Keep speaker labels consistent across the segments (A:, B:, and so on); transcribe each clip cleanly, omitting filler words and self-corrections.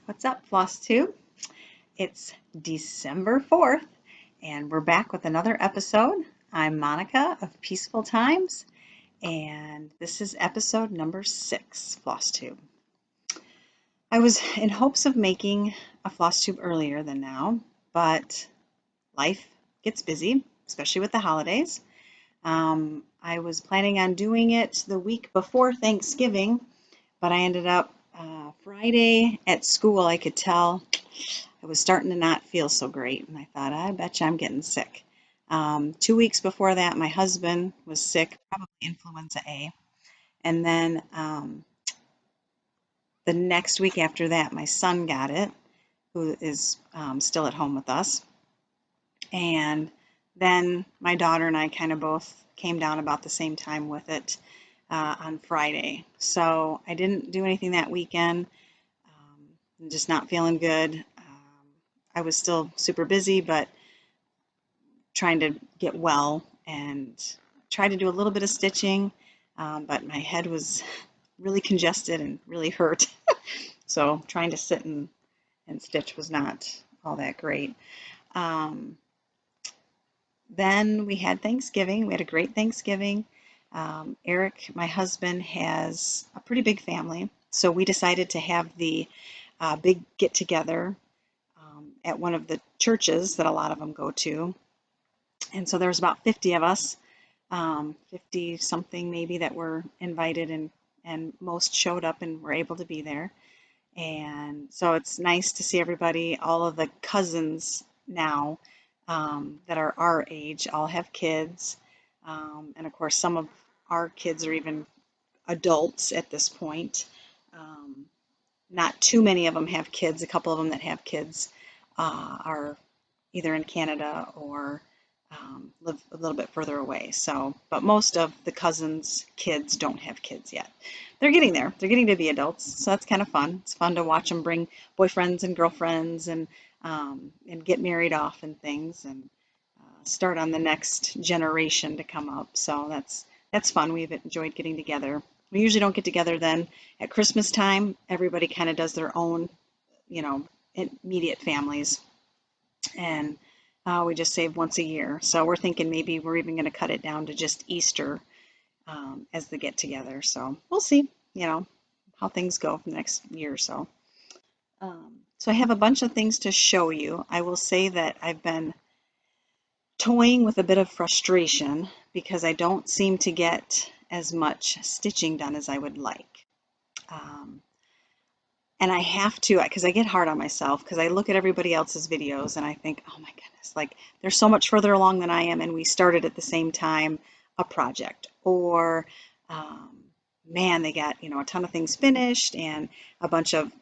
A: What's up, Flosstube? It's December 4th, and we're back with another episode. I'm Monica of Peaceful Times, and this is episode number 6, Flosstube. I was in hopes of making a Flosstube earlier than now, but life gets busy, especially with the holidays. I was planning on doing it the week before Thanksgiving, but I ended up Friday at school. I could tell I was starting to not feel so great, and I thought, I bet you I'm getting sick. 2 weeks before that, my husband was sick, probably influenza A. And then the next week after that, my son got it, who is still at home with us. And then my daughter and I kind of both came down about the same time with it on Friday. So I didn't do anything that weekend. I'm just not feeling good. I was still super busy, but trying to get well and tried to do a little bit of stitching, but my head was really congested and really hurt. So trying to sit and stitch was not all that great. Then we had Thanksgiving. We had a great Thanksgiving. Eric, my husband, has a pretty big family, so we decided to have the big get-together at one of the churches that a lot of them go to. And so there was about 50 of us, 50 something maybe, that were invited, and most showed up and were able to be there. And so it's nice to see everybody. All of the cousins now that are our age all have kids. And of course, some of our kids are even adults at this point. Not too many of them have kids. A couple of them that have kids are either in Canada or live a little bit further away. So, but most of the cousins' kids don't have kids yet. They're getting there. They're getting to be adults, so that's kind of fun. It's fun to watch them bring boyfriends and girlfriends and get married off and things, and start on the next generation to come up. So that's fun. We've enjoyed getting together. We usually don't get together then at Christmas time. Everybody kind of does their own, immediate families, and we just save once a year. So we're thinking maybe we're even going to cut it down to just Easter as the get together. So we'll see, how things go for the next year or so. So I have a bunch of things to show you. I will say that I've been toying with a bit of frustration because I don't seem to get as much stitching done as I would like. And I have to, because I get hard on myself, because I look at everybody else's videos and I think, oh my goodness, like they're so much further along than I am, and we started at the same time a project. Or, man, they got, a ton of things finished and a bunch of,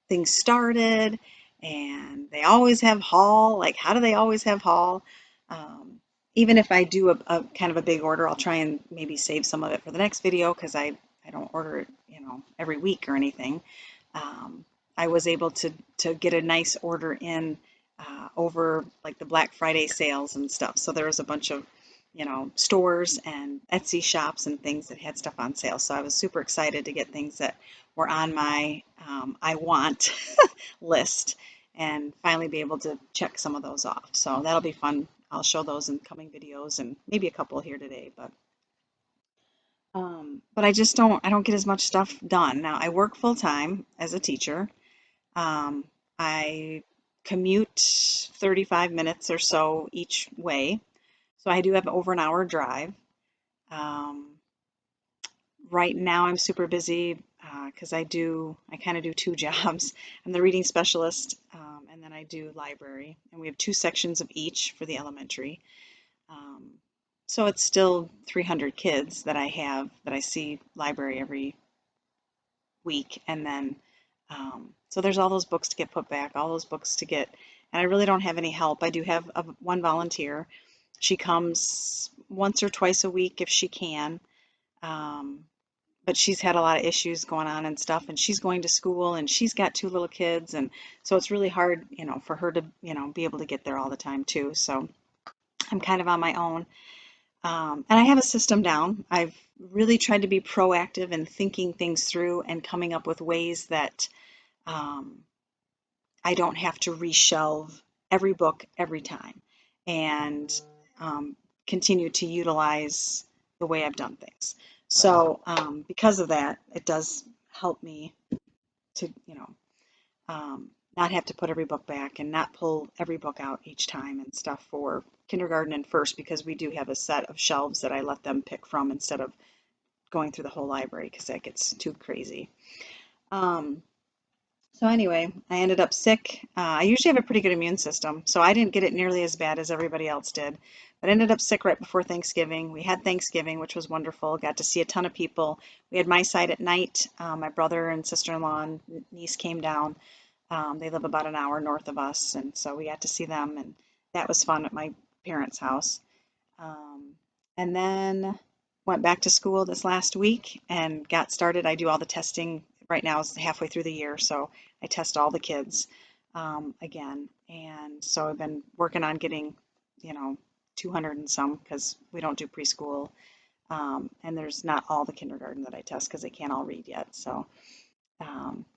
A: things started, and they always have haul. Like, how do they always have haul? Even if I do a kind of a big order, I'll try and maybe save some of it for the next video, because I don't order it, every week or anything. I was able to get a nice order in over like the Black Friday sales and stuff. So there was a bunch of, stores and Etsy shops and things that had stuff on sale. So I was super excited to get things that were on my I want list, and finally be able to check some of those off. So that'll be fun. I'll show those in coming videos, and maybe a couple here today, but I just I don't get as much stuff done. Now, I work full time as a teacher. I commute 35 minutes or so each way. So I do have over an hour drive. Right now I'm super busy because I kind of do two jobs. I'm the reading specialist, and then I do library, and we have two sections of each for the elementary. So it's still 300 kids that I have that I see library every week, and then so there's all those books to get put back, all those books to get, and I really don't have any help. I do have one volunteer. She comes once or twice a week if she can, but she's had a lot of issues going on and stuff, and she's going to school, and she's got two little kids, and so it's really hard, for her to, be able to get there all the time too. So I'm kind of on my own. And I have a system down. I've really tried to be proactive in thinking things through and coming up with ways that um, I don't have to reshelve every book every time and um, continue to utilize the way I've done things. So because of that, it does help me to, not have to put every book back and not pull every book out each time and stuff for kindergarten and first, because we do have a set of shelves that I let them pick from instead of going through the whole library because that gets too crazy. Um, so anyway, I ended up sick. I usually have a pretty good immune system, so I didn't get it nearly as bad as everybody else did. But I ended up sick right before Thanksgiving. We had Thanksgiving, which was wonderful. Got to see a ton of people. We had my side at night. My brother and sister-in-law and niece came down. They live about an hour north of us, and so we got to see them, and that was fun at my parents' house. Um, and then went back to school this last week and got started. I do all the testing. Right now is halfway through the year, so I test all the kids again. And so I've been working on getting, 200 and some because we don't do preschool. And there's not all the kindergarten that I test because they can't all read yet. So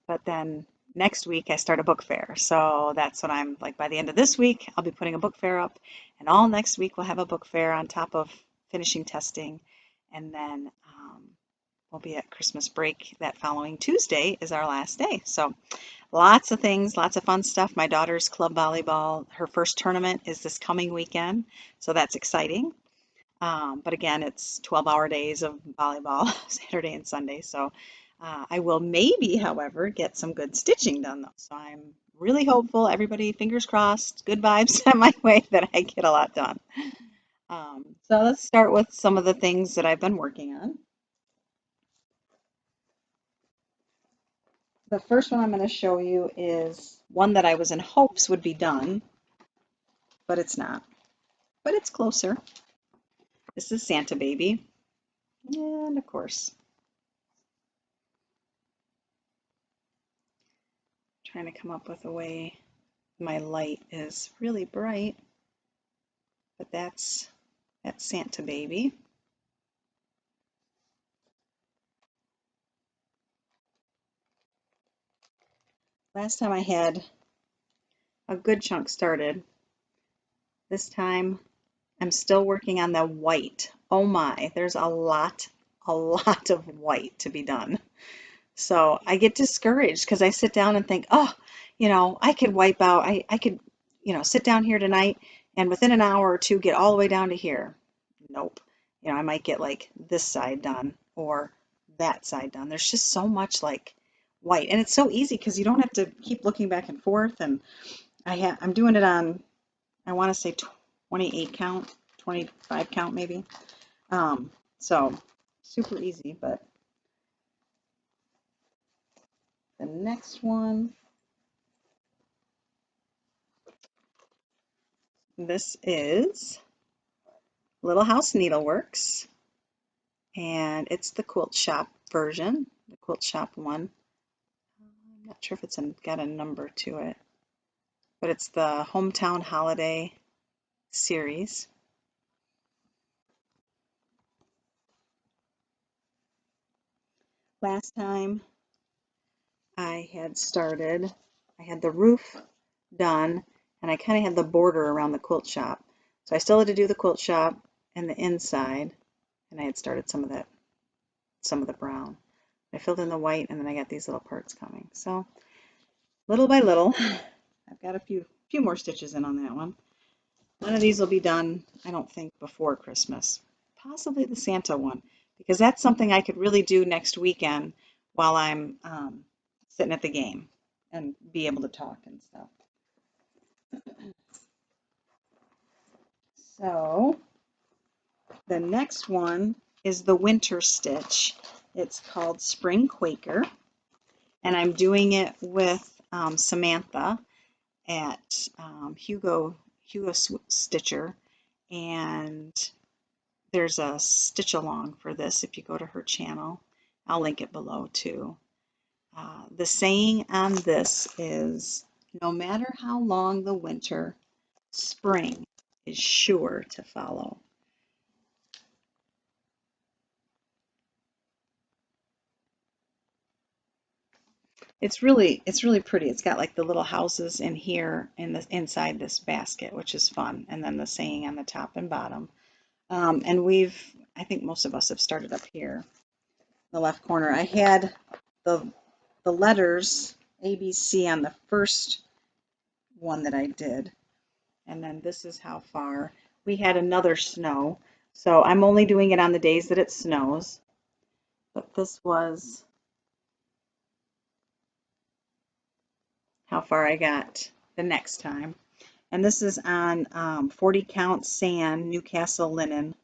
A: but then next week I start a book fair. So that's what I'm like, by the end of this week, I'll be putting a book fair up, and all next week we'll have a book fair on top of finishing testing. And then we'll be at Christmas break. That following Tuesday is our last day. So lots of things, lots of fun stuff. My daughter's club volleyball, her first tournament is this coming weekend. So that's exciting. But again, it's 12-hour days of volleyball, Saturday and Sunday. So I will maybe, however, get some good stitching done though. So I'm really hopeful. Everybody, fingers crossed, good vibes sent my way that I get a lot done. So let's start with some of the things that I've been working on. The first one I'm going to show you is one that I was in hopes would be done, but it's not. But it's closer. This is Santa Baby. And of course, trying to come up with a way my light is really bright, but that's Santa Baby. Last time I had a good chunk started. This time I'm still working on the white. Oh my, there's a lot of white to be done. So I get discouraged because I sit down and think, oh, I could wipe out, I could, sit down here tonight and within an hour or two get all the way down to here. Nope. I might get like this side done or that side done. There's just so much like white, and it's so easy because you don't have to keep looking back and forth. And I'm doing it on, I want to say 28 count, 25 count maybe. So super easy. But the next one, this is Little House Needleworks, and it's the Quilt Shop version, the Quilt Shop one. I'm not sure if it's got a number to it, but it's the Hometown Holiday series. Last time I had the roof done, and I kind of had the border around the quilt shop. So I still had to do the quilt shop and the inside, and I had started some of the brown. I filled in the white, and then I got these little parts coming. So little by little, I've got a few more stitches in on that one. None of these will be done, I don't think, before Christmas. Possibly the Santa one, because that's something I could really do next weekend while I'm sitting at the game and be able to talk and stuff. So the next one is the winter stitch. It's called Spring Quaker, and I'm doing it with Samantha at Hugo Stitcher, and there's a stitch along for this if you go to her channel. I'll link it below too. The saying on this is, no matter how long the winter, spring is sure to follow. it's really pretty. It's got like the little houses in here in the inside this basket, which is fun, and then the saying on the top and bottom. And I think most of us have started up here, the left corner. I had the the letters ABC on the first one that I did, and then this is how far. We had another snow, so I'm only doing it on the days that it snows. But this was how far I got the next time. And this is on 40 count sand, Newcastle linen.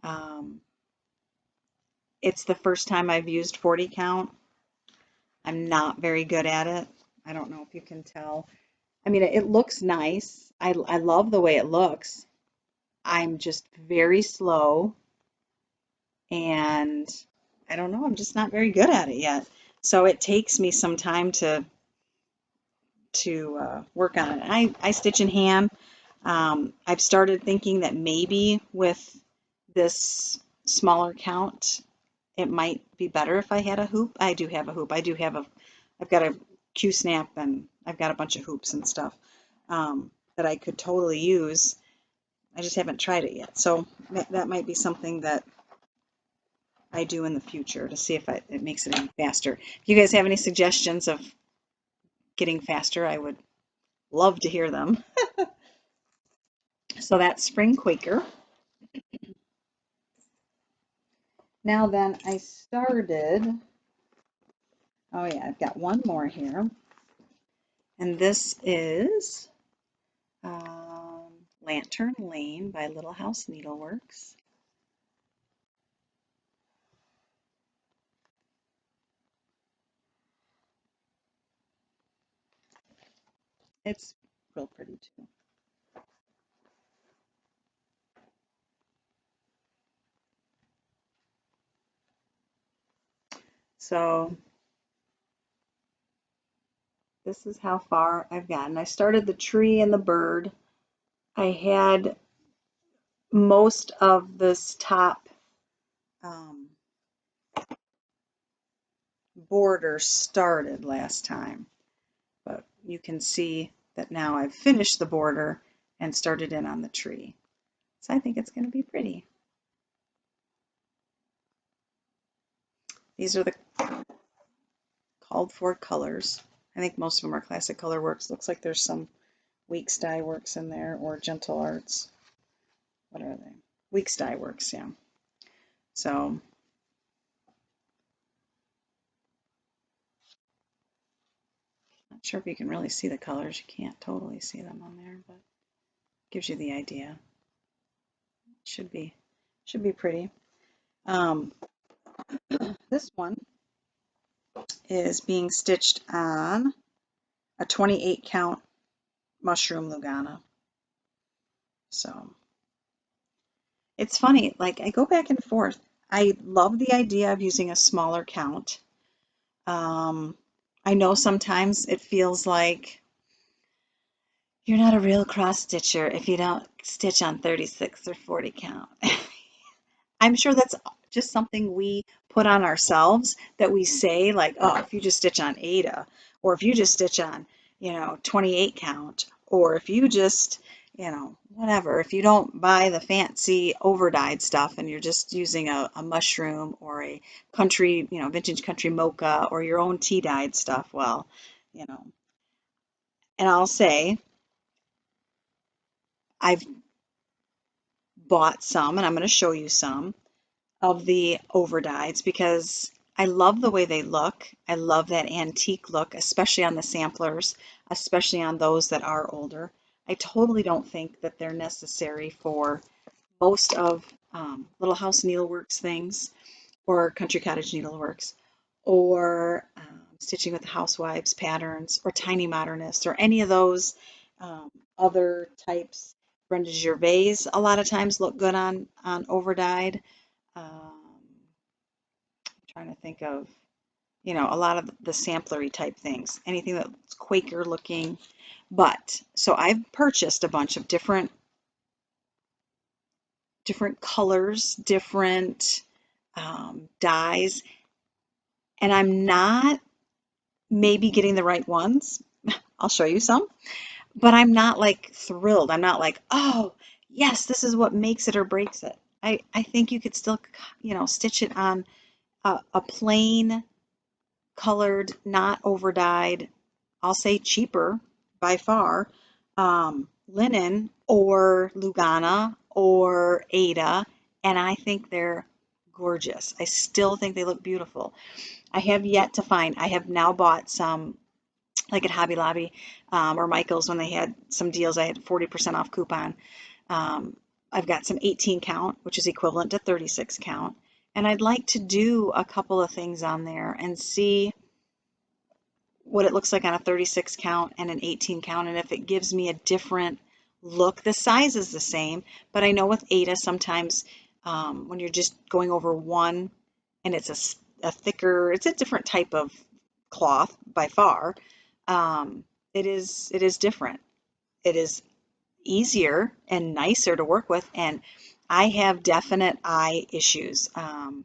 A: Um, it's the first time I've used 40 count. I'm not very good at it. I don't know if you can tell. I mean, it looks nice. I love the way it looks. I'm just very slow, and I don't know, I'm just not very good at it yet. So it takes me some time to work on it. I stitch in hand. I've started thinking that maybe with this smaller count, it might be better if I had a hoop. I do have a hoop. I've got a Q-snap, and I've got a bunch of hoops and stuff that I could totally use. I just haven't tried it yet. So that might be something that I do in the future to see if it makes it any faster. If you guys have any suggestions of getting faster, I would love to hear them. So that's Spring Quaker. Now then, I started, oh yeah, I've got one more here. And this is Lantern Lane by Little House Needleworks. It's real pretty too. So this is how far I've gotten. I started the tree and the bird. I had most of this top border started last time, but you can see that now I've finished the border and started in on the tree. So I think it's going to be pretty. These are the called for colors. I think most of them are Classic Color Works. Looks like there's some Weeks Dye Works in there, or Gentle Arts. What are they? Weeks Dye Works, yeah. So not sure if you can really see the colors. You can't totally see them on there, but gives you the idea. Should be pretty. This one is being stitched on a 28 count mushroom Lugana. So it's funny, like I go back and forth. I love the idea of using a smaller count. I know sometimes it feels like you're not a real cross stitcher if you don't stitch on 36 or 40 count. I'm sure that's just something we put on ourselves, that we say like, oh, if you just stitch on Ada, or if you just stitch on, 28 count, or if you just, whatever, if you don't buy the fancy overdyed stuff and you're just using a mushroom or a country, vintage country mocha or your own tea dyed stuff, well, and I'll say I've bought some, and I'm going to show you some of the overdyeds because I love the way they look. I love that antique look, especially on the samplers, especially on those that are older. I totally don't think that they're necessary for most of Little House Needleworks things, or Country Cottage Needleworks, or Stitching with the Housewives patterns, or Tiny Modernists, or any of those other types. Brenda Gervais a lot of times look good on overdyed. Trying to think of, a lot of the samplery type things, anything that's Quaker looking. But so I've purchased a bunch of different colors, different dyes, and I'm not maybe getting the right ones. I'll show you some, but I'm not like thrilled. I'm not like, oh, yes, this is what makes it or breaks it. I think you could still, stitch it on a plain colored, not overdyed, I'll say cheaper by far, linen or Lugana or Ada, and I think they're gorgeous. I still think they look beautiful. I have yet to find, I have now bought some, like at Hobby Lobby or Michael's when they had some deals, I had 40% off coupon. Um, I've got some 18 count, which is equivalent to 36 count. And I'd like to do a couple of things on there and see what it looks like on a 36 count and an 18 count, and if it gives me a different look. The size is the same, but I know with Ada sometimes when you're just going over one and it's a thicker, it's a different type of cloth by far. It is different. It is easier and nicer to work with, and I have definite eye issues. The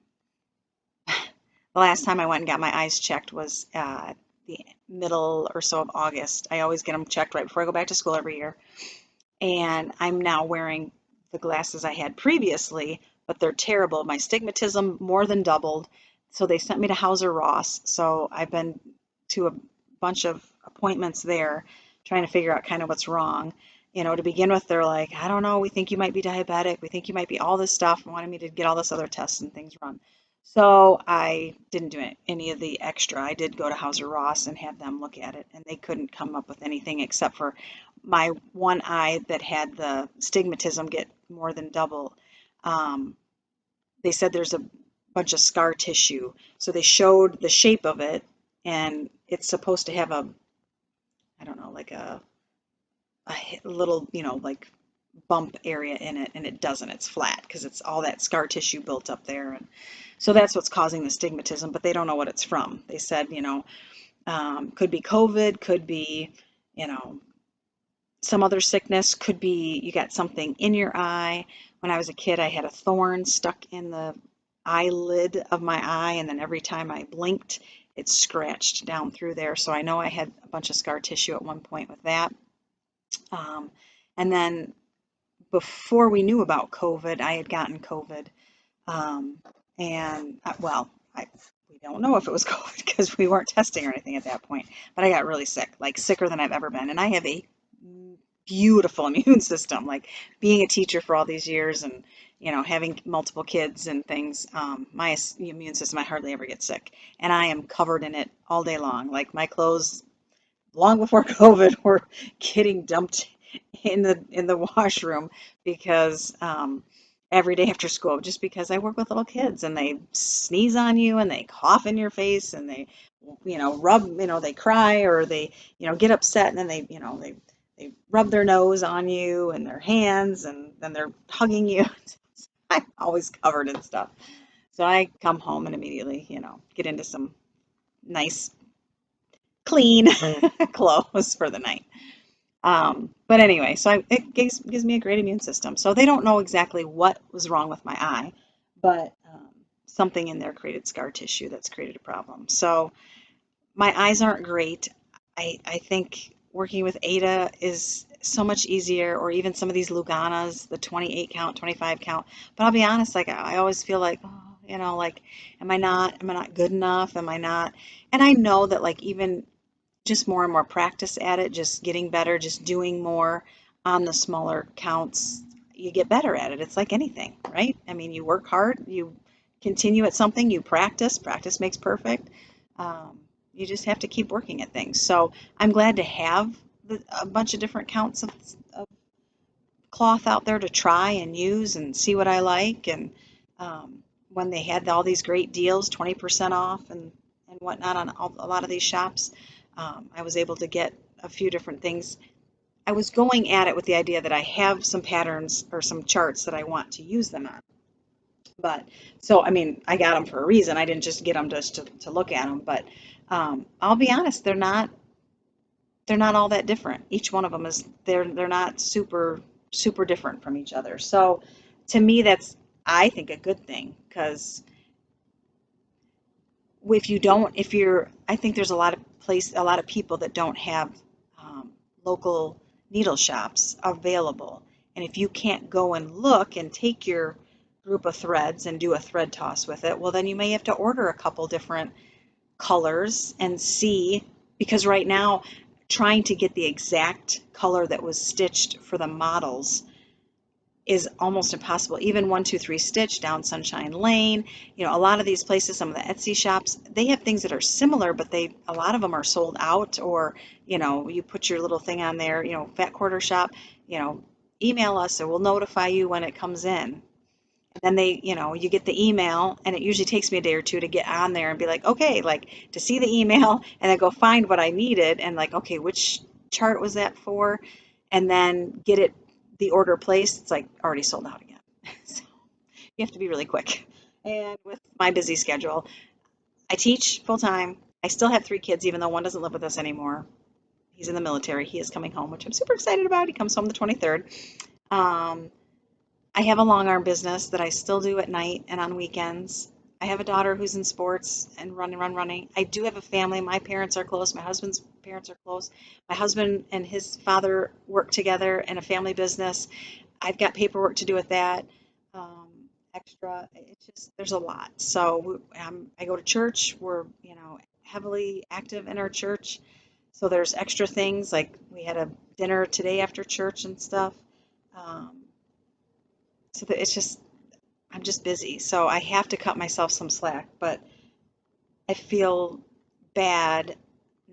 A: last time I went and got my eyes checked was the middle or so of August. I always get them checked right before I go back to school every year. And I'm now wearing the glasses I had previously, but they're terrible. My stigmatism more than doubled. So they sent me to Hauser Ross. So I've been to a bunch of appointments there trying to figure out kind of what's wrong. To begin with, they're like, I don't know, we think you might be diabetic. We think you might be all this stuff, and wanted me to get all this other tests and things run. So I didn't do any of the extra. I did go to Hauser Ross and have them look at it, and they couldn't come up with anything except for my one eye that had the stigmatism get more than double. Um, they said there's a bunch of scar tissue. So they showed the shape of it, and it's supposed to have I don't know, like a little, like bump area in it, and it doesn't. It's flat because it's all that scar tissue built up there. And so that's what's causing the stigmatism, but they don't know what it's from. They said, could be COVID, could be, you know, some other sickness, could be you got something in your eye. When I was a kid, I had a thorn stuck in the eyelid of my eye, and then every time I blinked, it scratched down through there. So I know I had a bunch of scar tissue at one point with that. And then before we knew about COVID, I had gotten COVID. Um, and well, we don't know if it was COVID because we weren't testing or anything at that point, but I got really sick, like sicker than I've ever been. And I have a beautiful immune system, like being a teacher for all these years and, having multiple kids and things. My immune system, I hardly ever get sick, and I am covered in it all day long. Like my clothes long before COVID were getting dumped in the washroom because every day after school, just because I work with little kids and they sneeze on you and they cough in your face and they, rub, they cry or they, get upset, and then they rub their nose on you and their hands, and then they're hugging you. I'm always covered in stuff. So I come home and immediately, get into some nice, clean clothes for the night. But anyway, so it gives me a great immune system. So they don't know exactly what was wrong with my eye, but something in there created scar tissue that's created a problem. So my eyes aren't great. I think working with Ada is so much easier, or even some of these Luganas, the 28 count, 25 count. But I'll be honest, like I always feel like, oh, like, am I not good enough? Am I not? And I know that like even just more and more practice at it, just getting better, just doing more on the smaller counts, you get better at it. It's like anything, right? I mean, you work hard, you continue at something, you practice makes perfect. You just have to keep working at things. So I'm glad to have a bunch of different counts of cloth out there to try and use and see what I like. And when they had all these great deals, 20% off and whatnot on a lot of these shops, I was able to get a few different things. I was going at it with the idea that I have some patterns or some charts that I want to use them on. But so, I mean, I got them for a reason. I didn't just get them just to look at them. But I'll be honest, they're not all that different. Each one of them is they're not super different from each other. So to me, that's, I think, a good thing, because if you're, I think there's a lot of a lot of people that don't have local needle shops available. And if you can't go and look and take your group of threads and do a thread toss with it, well, then you may have to order a couple different colors and see, because right now trying to get the exact color that was stitched for the models is almost impossible. Even 123 Stitch down Sunshine Lane, a lot of these places, some of the Etsy shops, they have things that are similar, but a lot of them are sold out, or you put your little thing on there, Fat Quarter Shop, email us and we'll notify you when it comes in. And then you get the email, and it usually takes me a day or two to get on there and be like, okay, like to see the email and then go find what I needed and like, okay, which chart was that for? And then get the order placed. It's like already sold out again. So you have to be really quick. And with my busy schedule, I teach full time. I still have 3 kids, even though one doesn't live with us anymore. He's in the military. He is coming home, which I'm super excited about. He comes home the 23rd. I have a long arm business that I still do at night and on weekends. I have a daughter who's in sports and running. I do have a family. My parents are close. My husband's parents are close. My husband and his father work together in a family business. I've got paperwork to do with that. Extra. It's just, there's a lot. So I go to church. We're, heavily active in our church. So there's extra things, like we had a dinner today after church and stuff. So that I'm just busy. So I have to cut myself some slack, but I feel bad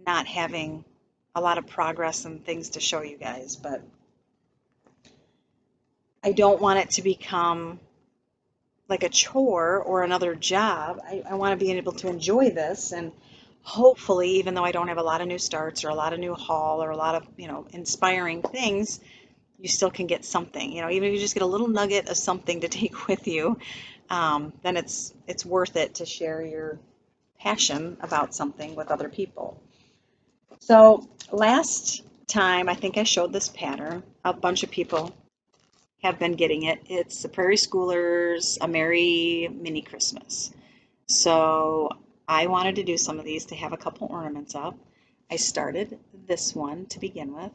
A: not having a lot of progress and things to show you guys, but I don't want it to become like a chore or another job. I want to be able to enjoy this, and hopefully, even though I don't have a lot of new starts or a lot of new haul or a lot of, inspiring things, you still can get something, even if you just get a little nugget of something to take with you, then it's worth it to share your passion about something with other people. So last time, I think I showed this pattern. A bunch of people have been getting it. It's the Prairie Schoolers, A Merry Mini Christmas. So I wanted to do some of these to have a couple ornaments up. I started this one to begin with.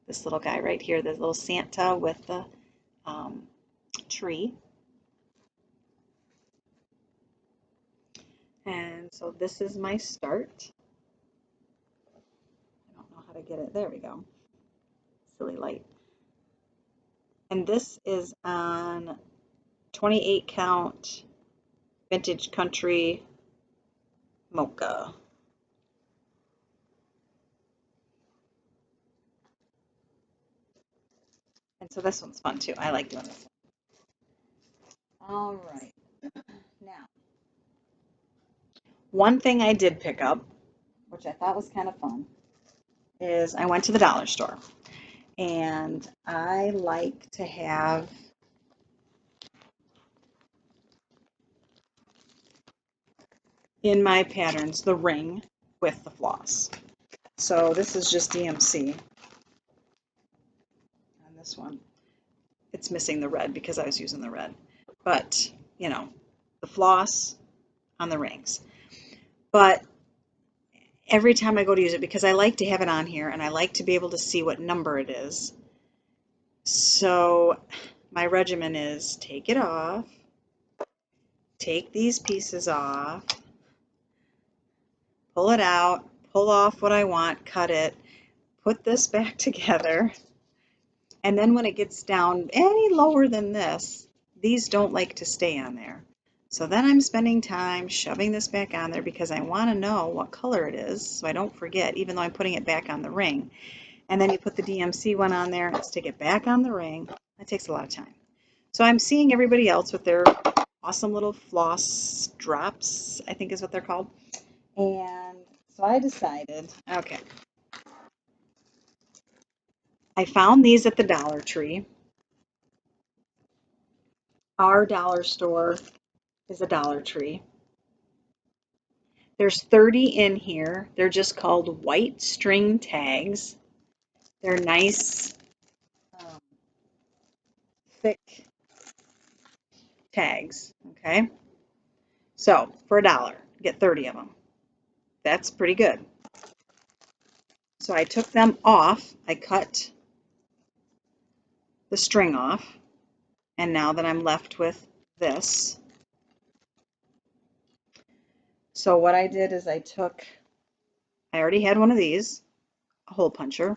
A: This little guy right here, the little Santa with the tree. And so this is my start. I don't know how to get it. There we go. Silly light. And this is on 28 count Vintage Country Mocha. And so this one's fun too. I like doing this one. All right. Now, one thing I did pick up, which I thought was kind of fun, is I went to the dollar store. And I like to have in my patterns the ring with the floss. So this is just DMC. And this one, it's missing the red because I was using the red. But, the floss on the rings. But every time I go to use it, because I like to have it on here and I like to be able to see what number it is. So my regimen is take it off, take these pieces off, pull it out, pull off what I want, cut it, put this back together, and then when it gets down any lower than this, these don't like to stay on there. So then I'm spending time shoving this back on there because I want to know what color it is so I don't forget, even though I'm putting it back on the ring. And then you put the DMC one on there, stick it back on the ring. That takes a lot of time. So I'm seeing everybody else with their awesome little floss drops, I think is what they're called. And so I decided, okay, I found these at the Dollar Tree. Our dollar store is a Dollar Tree. There's 30 in here. They're just called white string tags. They're nice, thick tags, okay? So for $1, get 30 of them. That's pretty good. So I took them off, I cut the string off, and now that I'm left with this. So what I did is I already had one of these, a hole puncher,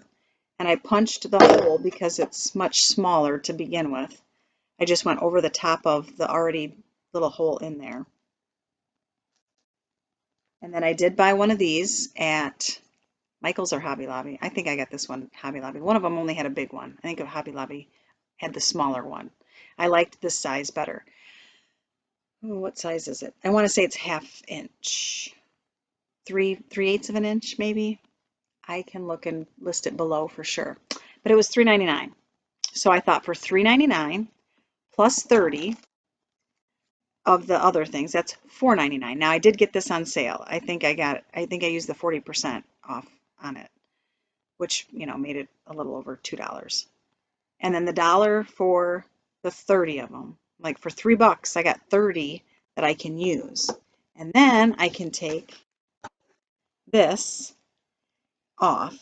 A: and I punched the hole because it's much smaller to begin with. I just went over the top of the already little hole in there. And then I did buy one of these at Michael's or Hobby Lobby. I think I got this one at Hobby Lobby. One of them only had a big one. I think Hobby Lobby had the smaller one. I liked this size better. Ooh, what size is it? I want to say it's 1/2 inch. 3/8 of an inch maybe. I can look and list it below for sure. But it was $3.99. So I thought for $3.99 plus 30 of the other things, that's $4.99. Now I did get this on sale. I think I used the 40% off on it, which, you know, made it a little over $2. And then the $1 for the 30 of them. Like for $3, I got 30 that I can use. And then I can take this off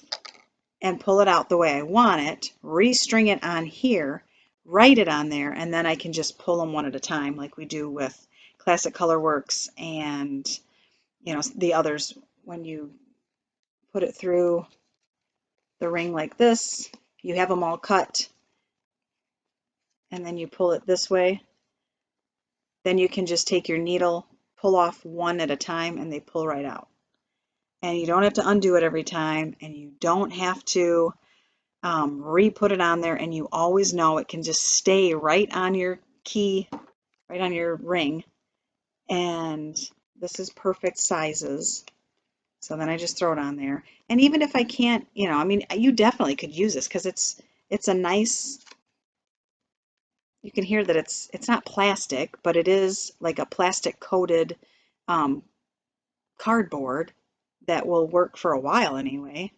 A: and pull it out the way I want it, restring it on here, write it on there, and then I can just pull them one at a time like we do with Classic Colorworks and, you know, the others. When you put it through the ring like this, you have them all cut, and then you pull it this way. Then you can just take your needle, pull off one at a time, and they pull right out. And you don't have to undo it every time, and you don't have to re-put it on there, and you always know it can just stay right on your key, right on your ring. And this is perfect sizes. So then I just throw it on there. And even if I can't, you know, I mean, you definitely could use this because it's a nice, you can hear that it's not plastic, but it is like a plastic coated cardboard that will work for a while anyway.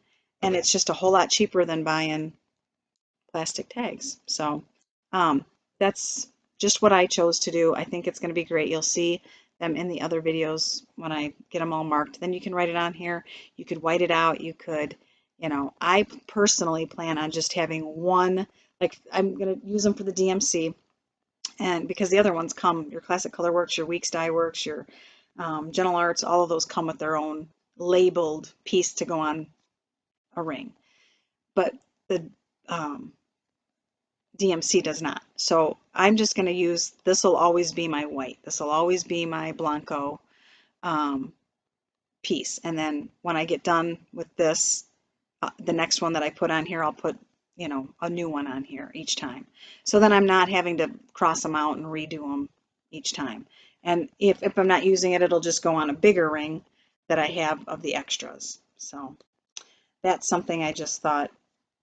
A: And it's just a whole lot cheaper than buying plastic tags. So that's just what I chose to do. I think it's going to be great. You'll see them in the other videos when I get them all marked. Then you can write it on here. You could white it out. You could, you know, I personally plan on just having one, like I'm going to use them for the DMC. And because the other ones come, your Classic Colorworks, your Weeks Dye Works, your Gentle Arts, all of those come with their own labeled piece to go on a ring. But the DMC does not. So I'm just going to use, this will always be my white. This will always be my Blanco piece. And then when I get done with this, the next one that I put on here, I'll put, you know, a new one on here each time. So then I'm not having to cross them out and redo them each time. And if I'm not using it, it'll just go on a bigger ring that I have of the extras. So that's something I just thought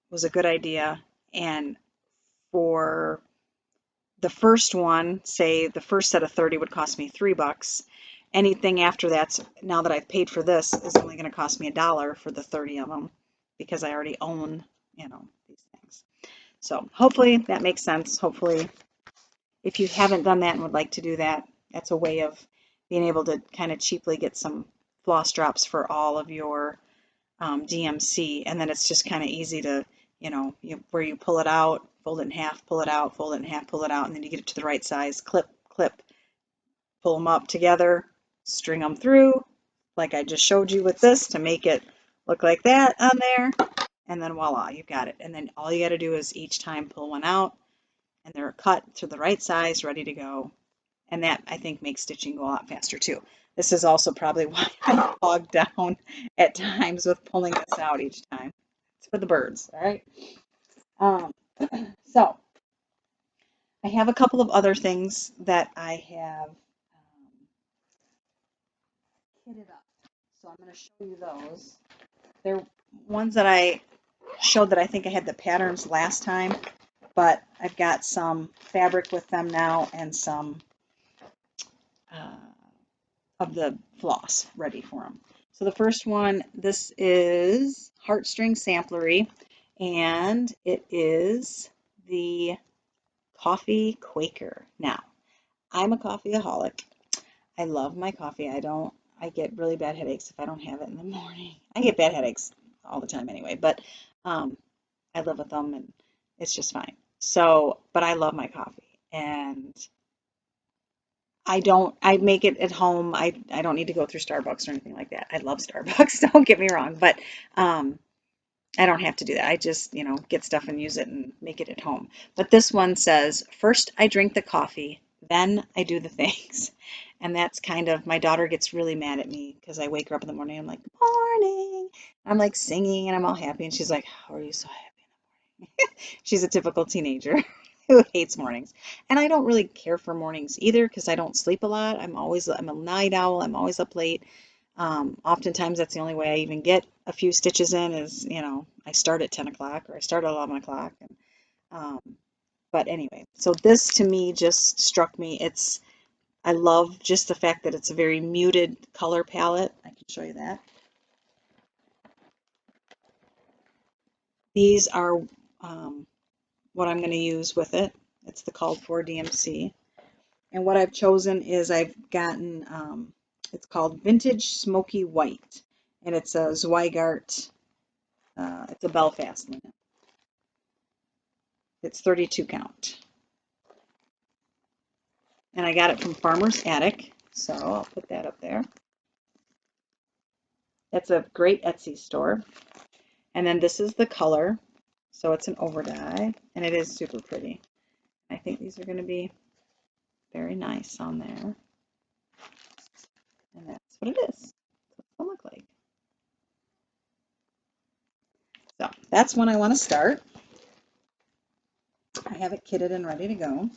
A: was a good idea. And for the first one, say the first set of 30 would cost me $3. Anything after that, now that I've paid for this, is only going to cost me $1 for the 30 of them because I already own, you know, these things. So hopefully that makes sense. Hopefully, if you haven't done that and would like to do that, that's a way of being able to kind of cheaply get some floss drops for all of your DMC, and then it's just kind of easy to, you know, where you pull it out, fold it in half, pull it out, fold it in half, pull it out, and then you get it to the right size, clip, clip, pull them up together, string them through, like I just showed you with this to make it look like that on there, and then voila, you've got it. And then all you got to do is each time pull one out, and they're cut to the right size, ready to go. And that, I think, makes stitching go a lot faster too. This is also probably why I bog down at times with pulling this out each time. It's for the birds, all right? So I have a couple of other things that I have kitted up. So I'm going to show you those. They're ones that I showed that I think I had the patterns last time, but I've got some fabric with them now and some of the floss ready for them. So the first one, this is Heartstring Samplery, and it is the Coffee Quaker. Now, I'm a coffeeaholic. I love my coffee. I get really bad headaches if I don't have it in the morning. I get bad headaches all the time anyway, but I live with them and it's just fine. So, but I love my coffee and I make it at home. I don't need to go through Starbucks or anything like that. I love Starbucks, don't get me wrong, but um, I don't have to do that. I just, get stuff and use it and make it at home. But this one says, first I drink the coffee, then I do the things. And that's kind of, my daughter gets really mad at me because I wake her up in the morning. I'm like, morning. I'm like singing and I'm all happy. And she's like, how are you so happy? She's a typical teenager who hates mornings. And I don't really care for mornings either because I don't sleep a lot. I'm a night owl. I'm always up late. Oftentimes that's the only way I even get a few stitches in is, I start at 10 o'clock or I start at 11 o'clock. And, but anyway, so this to me just struck me. I love just the fact that it's a very muted color palette. I can show you that. These are what I'm going to use with it. It's the called for DMC. And what I've chosen is I've gotten, it's called Vintage Smoky White. And it's a Zweigart, it's a Belfast linen. It's 32 count. And I got it from Farmer's Attic, so I'll put that up there. It's a great Etsy store. And then this is the color. So it's an overdye, and it is super pretty. I think these are going to be very nice on there. And that's what it is. That's what it'll look like. So that's when I want to start. I have it kitted and ready to go.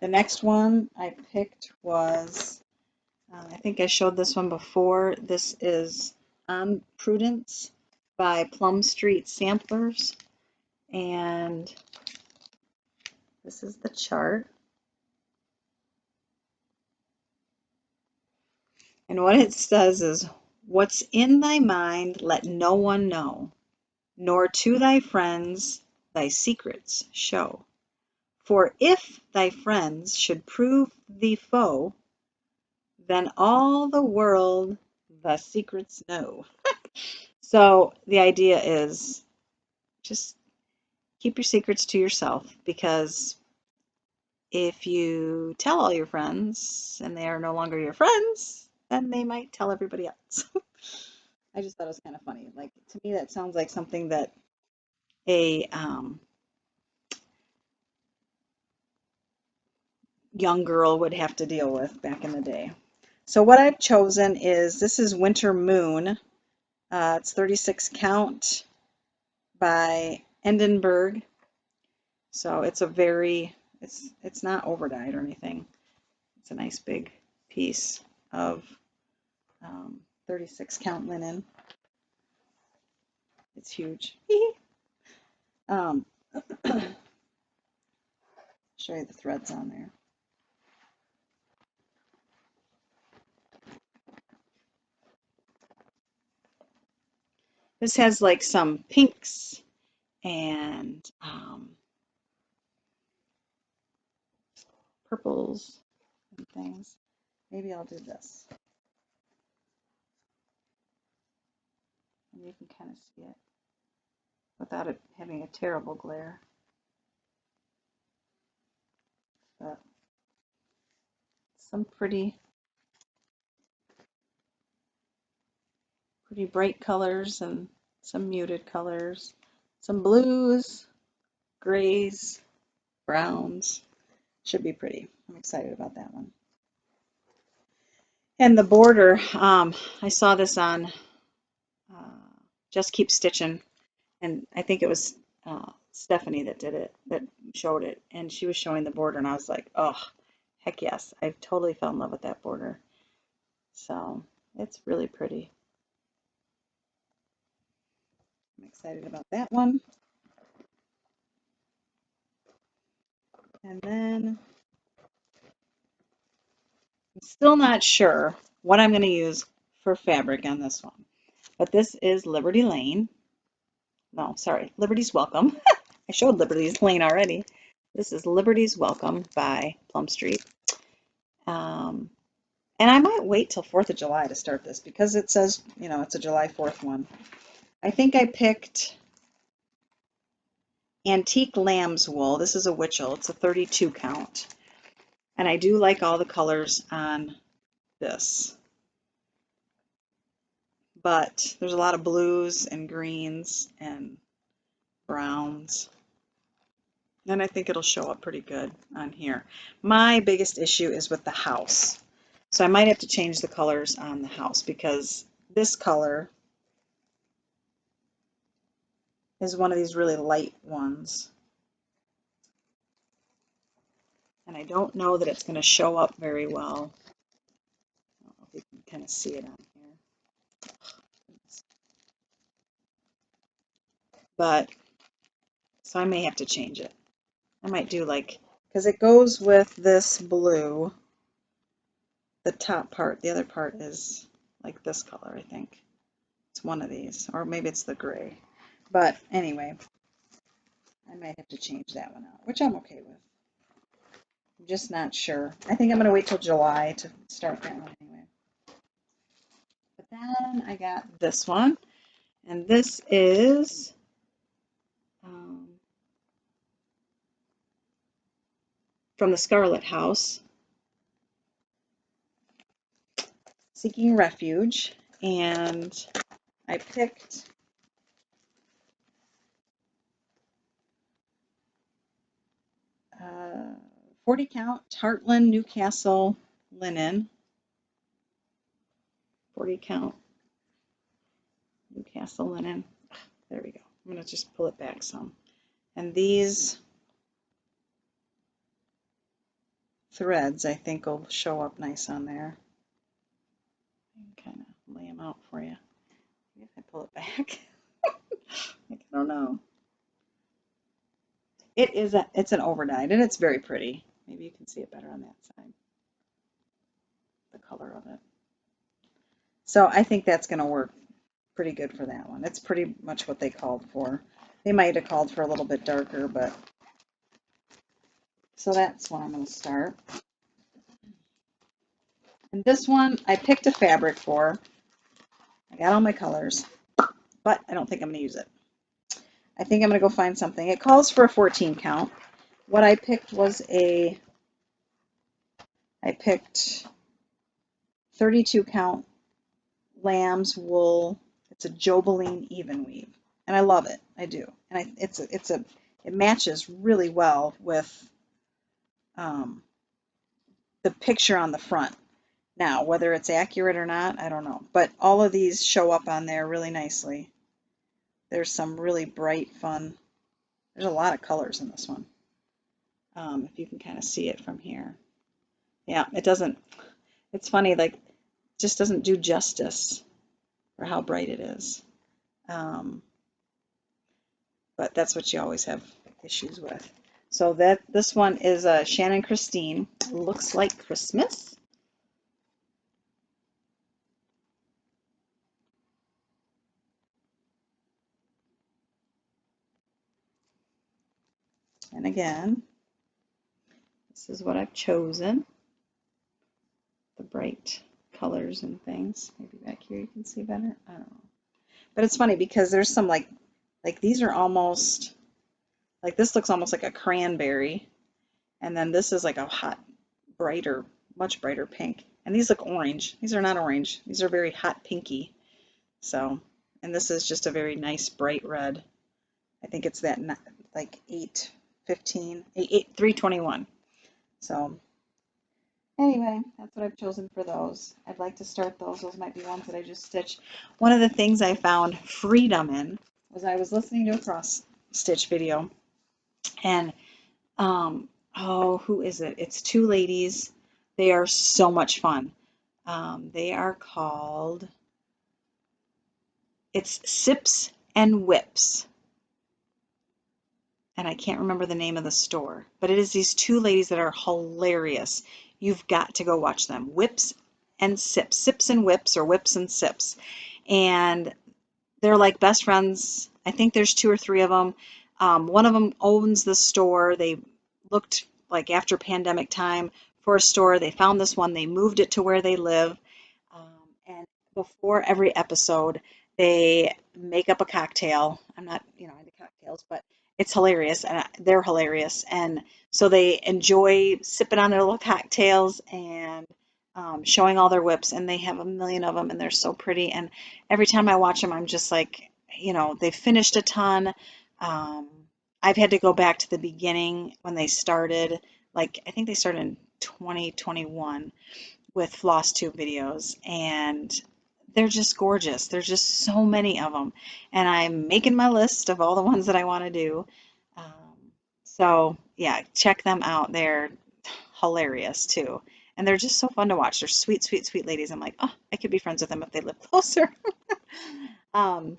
A: The next one I picked was, I think I showed this one before. This is on Prudence by Plum Street Samplers. And this is the chart. And what it says is, what's in thy mind let no one know, nor to thy friends thy secrets show. For if thy friends should prove thee foe, then all the world the secrets know. So the idea is just keep your secrets to yourself, because if you tell all your friends and they are no longer your friends, then they might tell everybody else. I just thought it was kind of funny. Like, to me, that sounds like something that a young girl would have to deal with back in the day. So what I've chosen is, this is Winter Moon. It's 36 count by Endenburg. So it's a very, it's not overdyed or anything. It's a nice big piece of 36 count linen. It's huge. Show you the threads on there. This has like some pinks and purples and things. Maybe I'll do this. And you can kind of see it without it having a terrible glare. But some pretty bright colors and some muted colors. Some blues, grays, browns. Should be pretty. I'm excited about that one. And the border, I saw this on Just Keep Stitching, and I think it was Stephanie that did it, that showed it, and she was showing the border, and I was like, oh, heck yes, I totally fell in love with that border. So it's really pretty. I'm excited about that one. And then I'm still not sure what I'm going to use for fabric on this one. But this is Liberty Lane. No, sorry, Liberty's Welcome. I showed Liberty's Lane already. This is Liberty's Welcome by Plum Street. And I might wait till 4th of July to start this because it says, you know, it's a July 4th one. I think I picked Antique Lamb's Wool. This is a Witchell. It's a 32 count. And I do like all the colors on this. But there's a lot of blues and greens and browns. And I think it'll show up pretty good on here. My biggest issue is with the house. So I might have to change the colors on the house because this color is one of these really light ones. And I don't know that it's going to show up very well. I don't know if you can kind of see it on here. But, so I may have to change it. I might do like, because it goes with this blue, the top part, the other part is like this color, I think. It's one of these, or maybe it's the gray. But anyway, I might have to change that one out, which I'm okay with. I'm just not sure. I think I'm going to wait till July to start that one anyway. But then I got this one, and this is from the Scarlet house, Seeking Refuge, and I picked 40 count Heartland Newcastle linen. 40 count Newcastle linen. There we go. I'm going to just pull it back some. And these threads I think will show up nice on there. Kind of lay them out for you. If I pull it back, I don't know. It's an overdyed and it's very pretty. Maybe you can see it better on that side. The color of it. So I think that's going to work pretty good for that one. It's pretty much what they called for. They might have called for a little bit darker, but so that's what I'm going to start. And this one I picked a fabric for. I got all my colors, but I don't think I'm going to use it. I think I'm going to go find something. It calls for a 14 count. What I picked was I picked 32 count lamb's wool. It's a Jobeline even weave, and I love it. I do, and it matches really well with the picture on the front. Now, whether it's accurate or not, I don't know. But all of these show up on there really nicely. There's some really bright, fun. There's a lot of colors in this one. If you can kind of see it from here. Yeah, it doesn't. It's funny, like, just doesn't do justice for how bright it is. But that's what you always have issues with. So this one is Shannon Christine. Looks like Christmas. And again, this is what I've chosen. The bright colors and things. Maybe back here you can see better. I don't know. But it's funny because there's some like these are almost, like this looks almost like a cranberry. And then this is like a hot, brighter, much brighter pink. And these look orange. These are not orange. These are very hot pinky. So, and this is just a very nice bright red. I think it's that like 321. So anyway, that's what I've chosen for those. I'd like to start those. Those might be ones that I just stitched. One of the things I found freedom in was I was listening to a cross stitch video, and oh, who is it? It's two ladies. They are so much fun. They are called, it's Sips and Whips. And I can't remember the name of the store, but it is these two ladies that are hilarious. You've got to go watch them. Whips and Sips. Sips and Whips, or Whips and Sips. And they're like best friends. I think there's two or three of them. One of them owns the store. They looked like after pandemic time for a store. They found this one. They moved it to where they live. And before every episode, they make up a cocktail. I'm not, into cocktails, but it's hilarious, and they're hilarious. And so they enjoy sipping on their little cocktails and showing all their whips. And they have a million of them, and they're so pretty. And every time I watch them, I'm just like, they've finished a ton. Um, I've had to go back to the beginning when they started. Like, I think they started in 2021 with Flosstube videos, and they're just gorgeous. There's just so many of them, and I'm making my list of all the ones that I want to do. So yeah, check them out. They're hilarious too, and they're just so fun to watch. They're sweet, sweet, sweet ladies. I'm like, oh, I could be friends with them if they lived closer. um,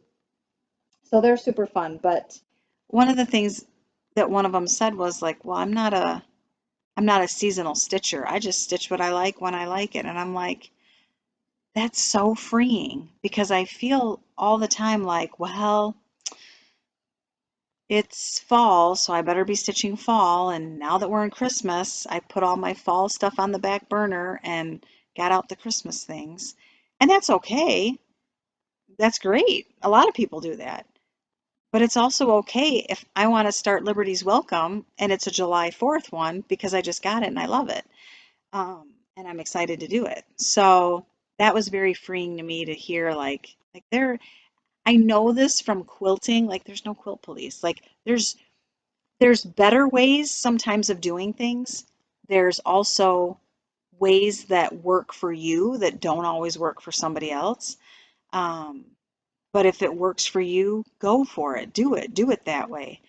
A: so they're super fun. But one of the things that one of them said was like, well, I'm not a seasonal stitcher. I just stitch what I like when I like it. And I'm like, that's so freeing because I feel all the time like, well, it's fall, so I better be stitching fall. And now that we're in Christmas, I put all my fall stuff on the back burner and got out the Christmas things. And that's okay. That's great. A lot of people do that. But it's also okay if I want to start Liberty's Welcome and it's a July 4th one because I just got it and I love it. And I'm excited to do it. So that was very freeing to me to hear like I know this from quilting, like there's no quilt police. Like there's better ways sometimes of doing things. There's also ways that work for you that don't always work for somebody else. Um, but if it works for you, go for it. Do it. Do it that way.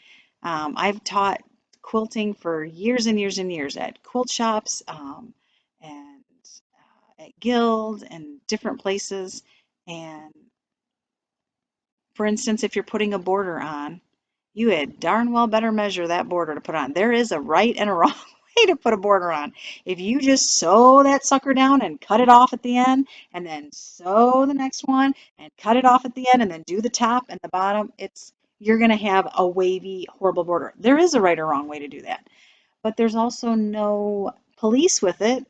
A: I've taught quilting for years and years and years at quilt shops, and at Guild and different places. And for instance, if you're putting a border on, you had darn well better measure that border to put on. There is a right and a wrong way to put a border on. If you just sew that sucker down and cut it off at the end, and then sew the next one and cut it off at the end, and then do the top and the bottom, you're going to have a wavy, horrible border. There is a right or wrong way to do that, but there's also no police with it.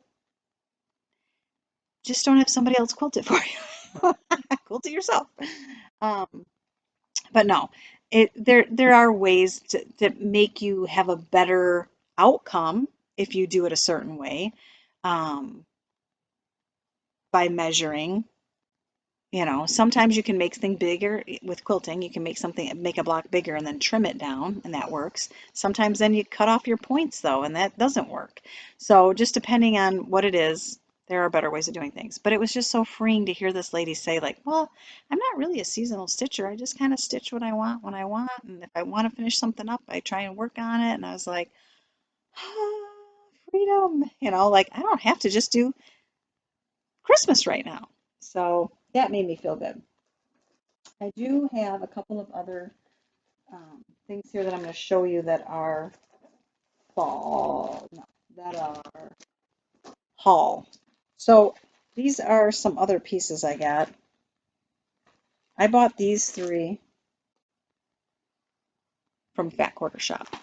A: Just don't have somebody else quilt it for you. Quilt it yourself. Um, but no, there are ways to make you have a better outcome if you do it a certain way, um, by measuring. Sometimes you can make things bigger with quilting. You can make a block bigger and then trim it down, and that works. Sometimes then you cut off your points though, and that doesn't work. So just depending on what it is, there are better ways of doing things. But it was just so freeing to hear this lady say like, well, I'm not really a seasonal stitcher. I just kind of stitch what I want when I want. And if I want to finish something up, I try and work on it. And I was like, ah, freedom, like I don't have to just do Christmas right now. So that made me feel good. I do have a couple of other things here that I'm going to show you that are fall, no, that are haul. So these are some other pieces I got. I bought these three from Fat Quarter Shop.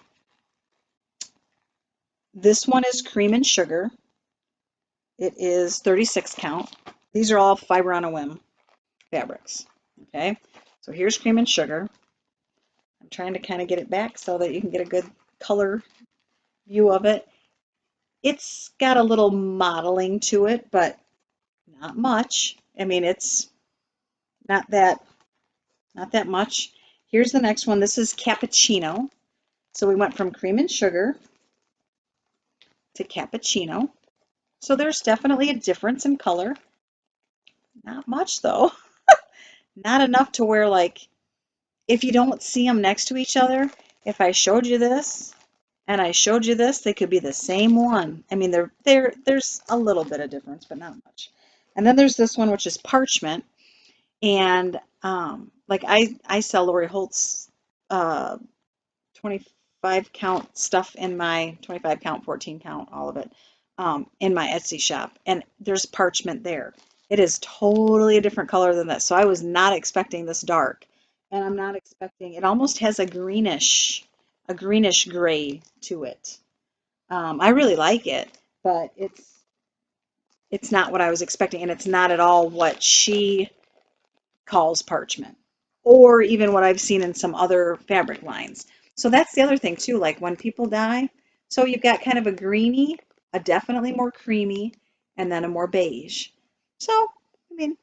A: This one is cream and sugar. It is 36 count. These are all fiber on a whim fabrics. Okay, so here's cream and sugar. I'm trying to kind of get it back so that you can get a good color view of it. It's got a little modeling to it, but not much. I mean, it's not that much. Here's the next one. This is cappuccino. So we went from cream and sugar to cappuccino. So there's definitely a difference in color. Not much though. Not enough to where like if you don't see them next to each other, if I showed you this and I showed you this, they could be the same one. I mean, there's a little bit of difference, but not much. And then there's this one, which is parchment. And like I sell Lori Holt's 25 count stuff in my 25 count, 14 count, all of it, in my Etsy shop. And there's parchment there. It is totally a different color than this. So I was not expecting this dark. And I'm not expecting, it almost has a greenish gray to it. I really like it, but it's not what I was expecting, and it's not at all what she calls parchment, or even what I've seen in some other fabric lines. So that's the other thing too, like when people dye, so you've got kind of a greeny, a definitely more creamy, and then a more beige. So, I mean,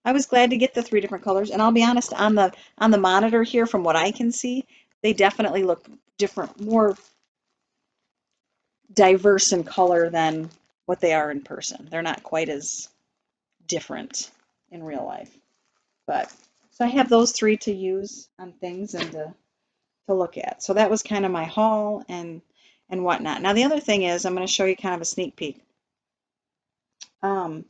A: I was glad to get the three different colors, and I'll be honest, on the monitor here, from what I can see, they definitely look different, more diverse in color than what they are in person. They're not quite as different in real life. But so I have those three to use on things and to look at. So that was kind of my haul and whatnot. Now the other thing is I'm going to show you kind of a sneak peek. Um,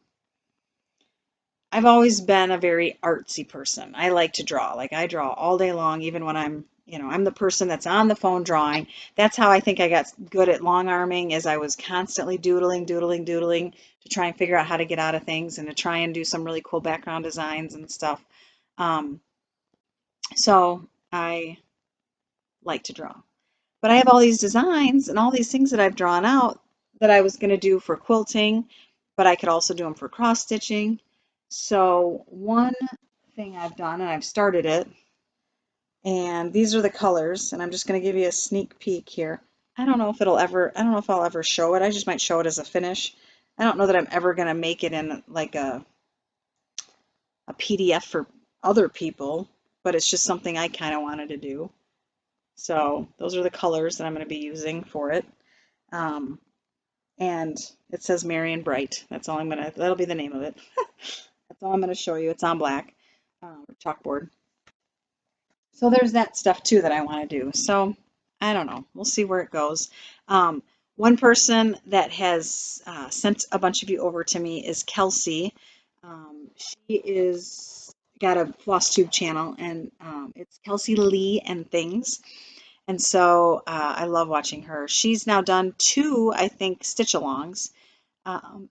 A: I've always been a very artsy person. I like to draw. Like I draw all day long, even when I'm the person that's on the phone drawing. That's how I think I got good at long arming, is I was constantly doodling, doodling, doodling to try and figure out how to get out of things and to try and do some really cool background designs and stuff. Um, so I like to draw. But I have all these designs and all these things that I've drawn out that I was going to do for quilting, but I could also do them for cross stitching. So one thing I've done, and I've started it, and these are the colors, and I'm just going to give you a sneak peek here. I don't know if I'll ever show it. I just might show it as a finish. I don't know that I'm ever going to make it in like a PDF for other people, but it's just something I kind of wanted to do. So those are the colors that I'm going to be using for it. Um, and it says Marion Bright. That'll be the name of it. That's all I'm gonna show you. It's on black chalkboard. So there's that stuff too that I want to do. So I don't know. We'll see where it goes. Um, One person that has sent a bunch of you over to me is Kelsey. She is got a Flosstube channel, and it's Kelsey Lee and Things. And so I love watching her. She's now done two, I think, stitch alongs. Um,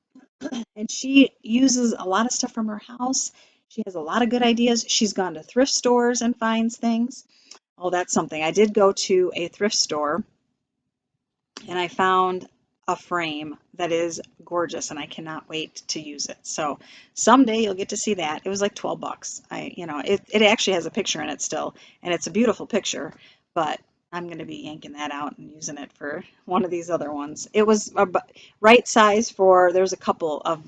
A: and she uses a lot of stuff from her house. She has a lot of good ideas. She's gone to thrift stores and finds things. Oh, that's something. I did go to a thrift store and I found a frame that is gorgeous, and I cannot wait to use it. So someday you'll get to see that. It was like 12 bucks. It actually has a picture in it still, and it's a beautiful picture, but I'm going to be yanking that out and using it for one of these other ones. It was a right size for, there's a couple of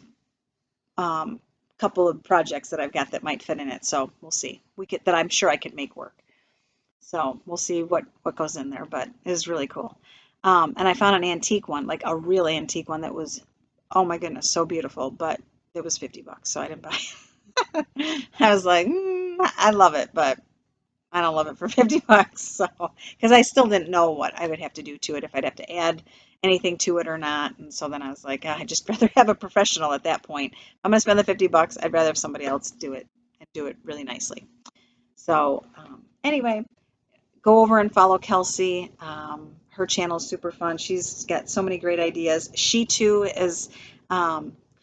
A: projects that I've got that might fit in it. So we'll see. That I'm sure I could make work. So we'll see what goes in there, but it was really cool. And I found an antique one, like a real antique one that was, oh my goodness, so beautiful, but it was 50 bucks, so I didn't buy it. I was like, I love it, but I don't love it for 50 bucks. So, because I still didn't know what I would have to do to it, if I'd have to add anything to it or not. And so then I was like, I'd just rather have a professional at that point. I'm going to spend the 50 bucks. I'd rather have somebody else do it and do it really nicely. So, anyway, go over and follow Kelsey. Her channel is super fun. She's got so many great ideas. She too is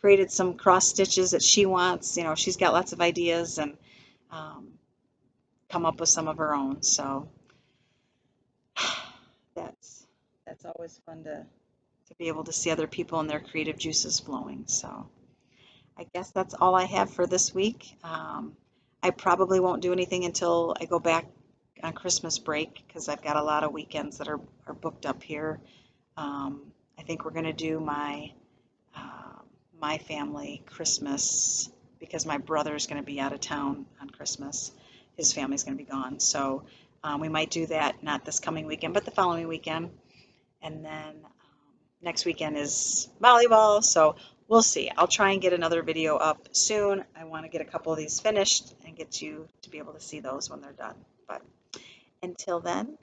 A: created some cross stitches that she wants. She's got lots of ideas and um, come up with some of her own. So that's always fun to be able to see other people and their creative juices flowing. So I guess that's all I have for this week. I probably won't do anything until I go back on Christmas break, because I've got a lot of weekends that are booked up here. I think we're going to do my family Christmas, because my brother's going to be out of town on Christmas. His family's going to be gone. So we might do that, not this coming weekend, but the following weekend. And then next weekend is volleyball. So we'll see. I'll try and get another video up soon. I want to get a couple of these finished and get you to be able to see those when they're done. But until then,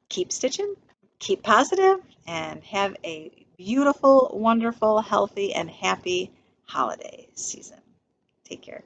A: keep stitching, keep positive, and have a beautiful, wonderful, healthy, and happy holiday season. Take care.